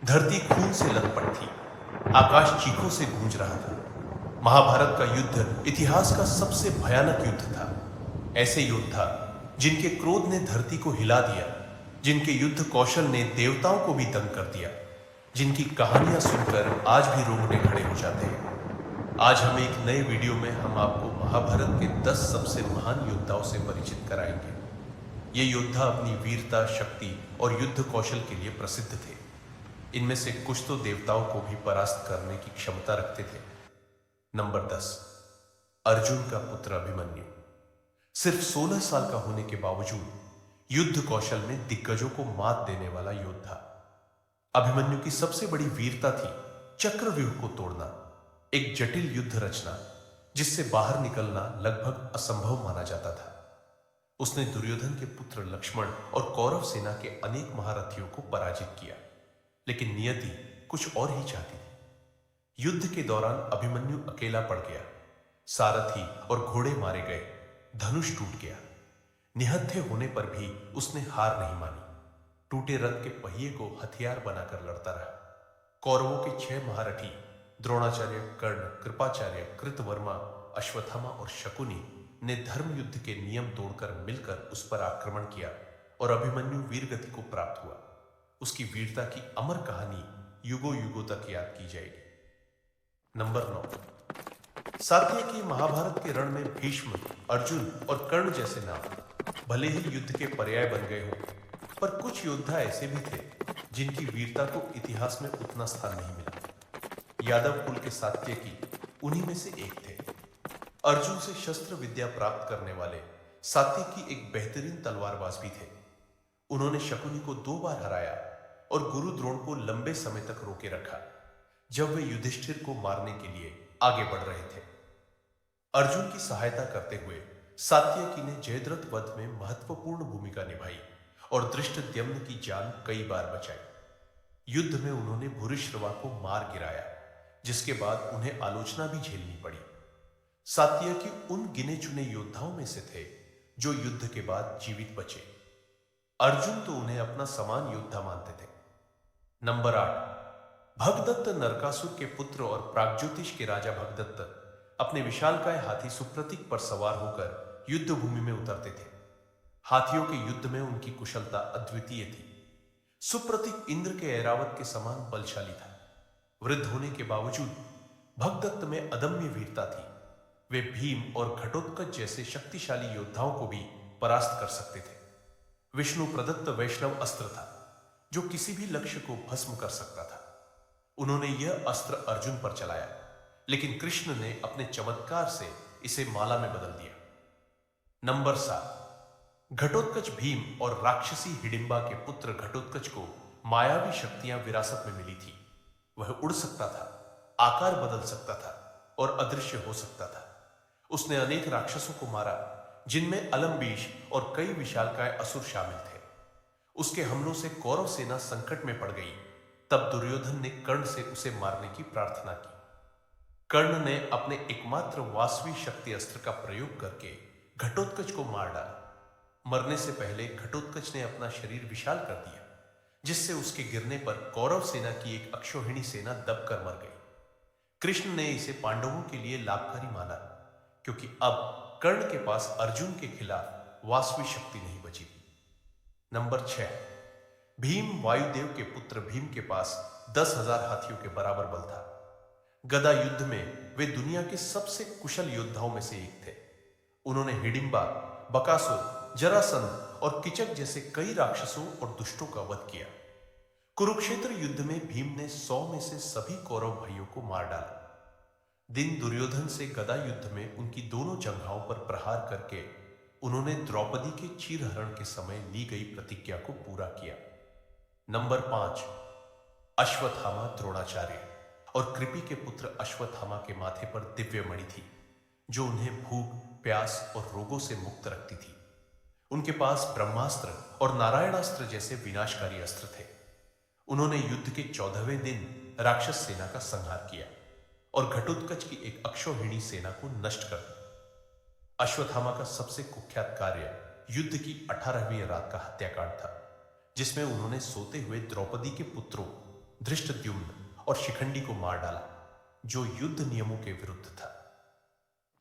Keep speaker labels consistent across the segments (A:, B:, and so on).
A: धरती खून से लथपथ थी, आकाश चीखों से गूंज रहा था। महाभारत का युद्ध इतिहास का सबसे भयानक युद्ध था। ऐसे योद्धा जिनके क्रोध ने धरती को हिला दिया, जिनके युद्ध कौशल ने देवताओं को भी दंग कर दिया, जिनकी कहानियां सुनकर आज भी रोंगटे खड़े हो जाते हैं। आज हम एक नए वीडियो में हम आपको महाभारत के 10 सबसे महान योद्धाओं से परिचित कराएंगे। ये योद्धा अपनी वीरता, शक्ति और युद्ध कौशल के लिए प्रसिद्ध थे। इनमें से कुछ तो देवताओं को भी परास्त करने की क्षमता रखते थे। नंबर 10, अर्जुन का पुत्र अभिमन्यु। सिर्फ 16 साल का होने के बावजूद युद्ध कौशल में दिग्गजों को मात देने वाला योद्धा। अभिमन्यु की सबसे बड़ी वीरता थी चक्रव्यूह को तोड़ना, एक जटिल युद्ध रचना जिससे बाहर निकलना लगभग असंभव माना जाता था। उसने दुर्योधन के पुत्र लक्ष्मण और कौरव सेना के अनेक महारथियों को पराजित किया, लेकिन नियति कुछ और ही चाहती थी। युद्ध के दौरान अभिमन्यु अकेला पड़ गया, सारथी और घोड़े मारे गए, धनुष टूट गया। निहत्थे होने पर भी उसने हार नहीं मानी। टूटे रथ के पहिए को हथियार बनाकर लड़ता रहा। कौरवों के 6 महारथी द्रोणाचार्य, कर्ण, कृपाचार्य, कृतवर्मा, अश्वत्थामा और शकुनी ने धर्म युद्ध के नियम तोड़कर मिलकर उस पर आक्रमण किया और अभिमन्यु वीरगति को प्राप्त हुआ। उसकी वीरता की अमर कहानी युगों युगों तक याद की जाएगी। नंबर 9, सात्यकी महाभारत के रण में भीष्म, अर्जुन और कर्ण जैसे नाम भले ही युद्ध के पर्याय बन गए हों, पर कुछ योद्धा ऐसे भी थे जिनकी वीरता को इतिहास में उतना स्थान नहीं मिला। यादव कुल के सात्यकी उन्हीं में से एक थे। अर्जुन से शस्त्र विद्या प्राप्त करने वाले सात्यकी एक बेहतरीन तलवारबाज भी थे। उन्होंने शकुनी को 2 बार हराया और गुरु द्रोण को लंबे समय तक रोके रखा जब वे युधिष्ठिर को मारने के लिए आगे बढ़ रहे थे। अर्जुन की सहायता करते हुए सात्यकी ने जयद्रथ वध में महत्वपूर्ण भूमिका निभाई और धृष्टद्युम्न की जान कई बार बचाई। युद्ध में उन्होंने भूरिश्रवा को मार गिराया, जिसके बाद उन्हें आलोचना भी झेलनी पड़ी। सात्यकी उन गिने चुने योद्धाओं में से थे जो युद्ध के बाद जीवित बचे। अर्जुन तो उन्हें अपना समान योद्धा मानते थे। नंबर 8, भगदत्त नरकासुर के पुत्र और प्रागज्योतिष के राजा भगदत्त अपने विशालकाय हाथी सुप्रतीक पर सवार होकर युद्ध भूमि में उतरते थे। हाथियों के युद्ध में उनकी कुशलता अद्वितीय थी। सुप्रतीक इंद्र के ऐरावत के समान बलशाली था। वृद्ध होने के बावजूद भगदत्त में अदम्य वीरता थी। वे भीम और घटोत्कच जैसे शक्तिशाली योद्धाओं को भी परास्त कर सकते थे। विष्णु प्रदत्त वैष्णव अस्त्र था जो किसी भी लक्ष्य को भस्म कर सकता था। उन्होंने यह अस्त्र अर्जुन पर चलाया, लेकिन कृष्ण ने अपने चमत्कार से इसे माला में बदल दिया। नंबर 7, घटोत्कच भीम और राक्षसी हिडिंबा के पुत्र घटोत्कच को मायावी शक्तियां विरासत में मिली थी। वह उड़ सकता था, आकार बदल सकता था और अदृश्य हो सकता था। उसने अनेक राक्षसों को मारा, जिनमें अलम्बीश और कई विशालकाय असुर शामिल थे। उसके हमलों से कौरव सेना संकट में पड़ गई। तब दुर्योधन ने कर्ण से उसे मारने की प्रार्थना की। कर्ण ने अपने एकमात्र वासवी शक्ति अस्त्र का प्रयोग करके घटोत्कच को मार डाला। मरने से पहले घटोत्कच ने अपना शरीर विशाल कर दिया, जिससे उसके गिरने पर कौरव सेना की एक अक्षौहिणी सेना दबकर मर गई। कृष्ण ने इसे पांडवों के लिए लाभकारी माना, क्योंकि अब कर्ण के पास अर्जुन के खिलाफ वासवी शक्ति नहीं बची थी। नंबर 6, भीम वायुदेव के पुत्र भीम के पास 10,000 हाथियों के बराबर बल था। गदा युद्ध में वे दुनिया के सबसे कुशल योद्धाओं में से एक थे। उन्होंने हिडिंबा, बकासुर, जरासंध और किचक जैसे कई राक्षसों और दुष्टों का वध किया। कुरुक्षेत्र युद्ध में भीम ने 100 में से सभी कौरव भाइयों को मार डाला। दिन दुर्योधन से गदा युद्ध में उनकी दोनों जंघाओं पर प्रहार करके उन्होंने द्रौपदी के चीरहरण के समय ली गई प्रतिज्ञा को पूरा किया। नंबर 5, अश्वत्थामा द्रोणाचार्य और कृपि के पुत्र अश्वत्थामा के माथे पर दिव्य मणि थी, जो उन्हें भूख, प्यास और रोगों से मुक्त रखती थी। उनके पास ब्रह्मास्त्र और नारायणास्त्र जैसे विनाशकारी अस्त्र थे। उन्होंने युद्ध के 14वें दिन राक्षस सेना का संहार किया और घटोत्कच की एक अक्षौहिणी सेना को नष्ट कर दिया। अश्वत्थामा का सबसे कुख्यात कार्य युद्ध की 18वीं रात का हत्याकांड था, जिसमें उन्होंने सोते हुए द्रौपदी के पुत्रों धृष्टद्युम्न और शिखंडी को मार डाला, जो युद्ध नियमों के विरुद्ध था।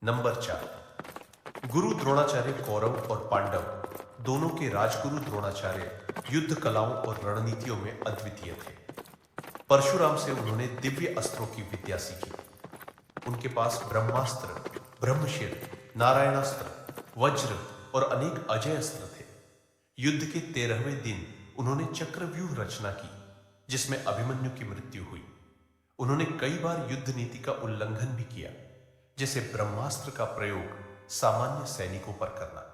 A: नंबर 4, गुरु द्रोणाचार्य कौरव और पांडव दोनों के राजगुरु द्रोणाचार्य युद्ध कलाओं और रणनीतियों में अद्वितीय थे। परशुराम से उन्होंने दिव्य अस्त्रों की विद्या सीखी। उनके पास ब्रह्मास्त्र, ब्रह्मशिर, नारायणास्त्र, वज्र और अनेक अजय अस्त्र थे। युद्ध के 13वें दिन उन्होंने चक्रव्यूह रचना की, जिसमें अभिमन्यु की मृत्यु हुई। उन्होंने कई बार युद्ध नीति का उल्लंघन भी किया, जैसे ब्रह्मास्त्र का प्रयोग सामान्य सैनिकों पर करना।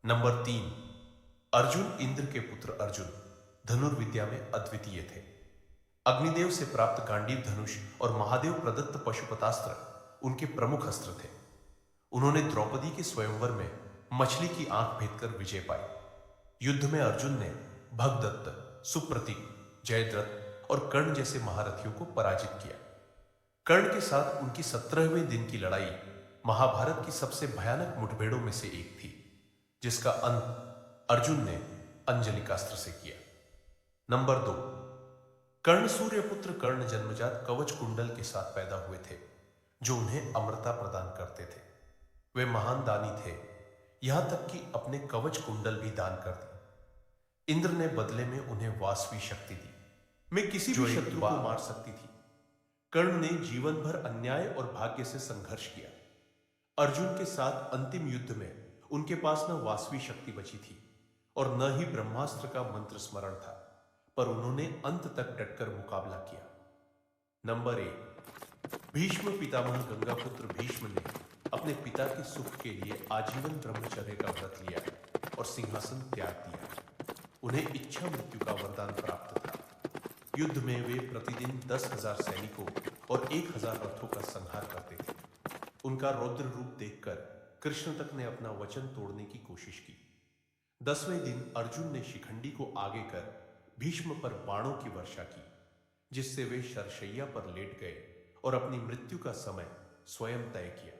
A: नंबर 3, अर्जुन इंद्र के पुत्र अर्जुन धनुर्विद्या में अद्वितीय थे। अग्निदेव से प्राप्त गांडीव धनुष और महादेव प्रदत्त पशुपतास्त्र उनके प्रमुख अस्त्र थे। उन्होंने द्रौपदी के स्वयंवर में मछली की आंख भेदकर विजय पाई। युद्ध में अर्जुन ने भगदत्त, सुप्रतीक, जयद्रथ और कर्ण जैसे महारथियों को पराजित किया। कर्ण के साथ उनकी 17वें दिन की लड़ाई महाभारत की सबसे भयानक मुठभेड़ों में से एक थी, जिसका अंत अर्जुन ने अंजलिकास्त्र से किया। नंबर 2, कर्ण सूर्यपुत्र कर्ण जन्मजात कवच कुंडल के साथ पैदा हुए थे, जो उन्हें अमरता प्रदान करते थे। वे महान दानी थे, यहां तक कि अपने कवच कुंडल भी दान कर दी। इंद्र ने बदले में उन्हें वासवी शक्ति दी, मैं किसी भी शत्रु को मार सकती थी। कर्ण ने जीवन भर अन्याय और भाग्य से संघर्ष किया। अर्जुन के साथ अंतिम युद्ध में उनके पास न वासवी शक्ति बची थी और न ही ब्रह्मास्त्र का मंत्र स्मरण था, पर उन्होंने अंत तक डटकर मुकाबला किया। नंबर 1, भीष्म पितामह गंगापुत्र भीष्म ने अपने पिता के सुख के लिए आजीवन ब्रह्मचर्य का व्रत लिया और सिंहासन त्याग दिया। उन्हें इच्छा मृत्यु का वरदान प्राप्त था। युद्ध में वे प्रतिदिन 10,000 सैनिकों और 1,000 रथों का संहार करते थे। उनका रौद्र रूप देखकर कृष्ण तक ने अपना वचन तोड़ने की कोशिश की। 10वें दिन अर्जुन ने शिखंडी को आगे कर भीष्म पर बाणों की वर्षा की, जिससे वे शरशैया पर लेट गए और अपनी मृत्यु का समय स्वयं तय किया।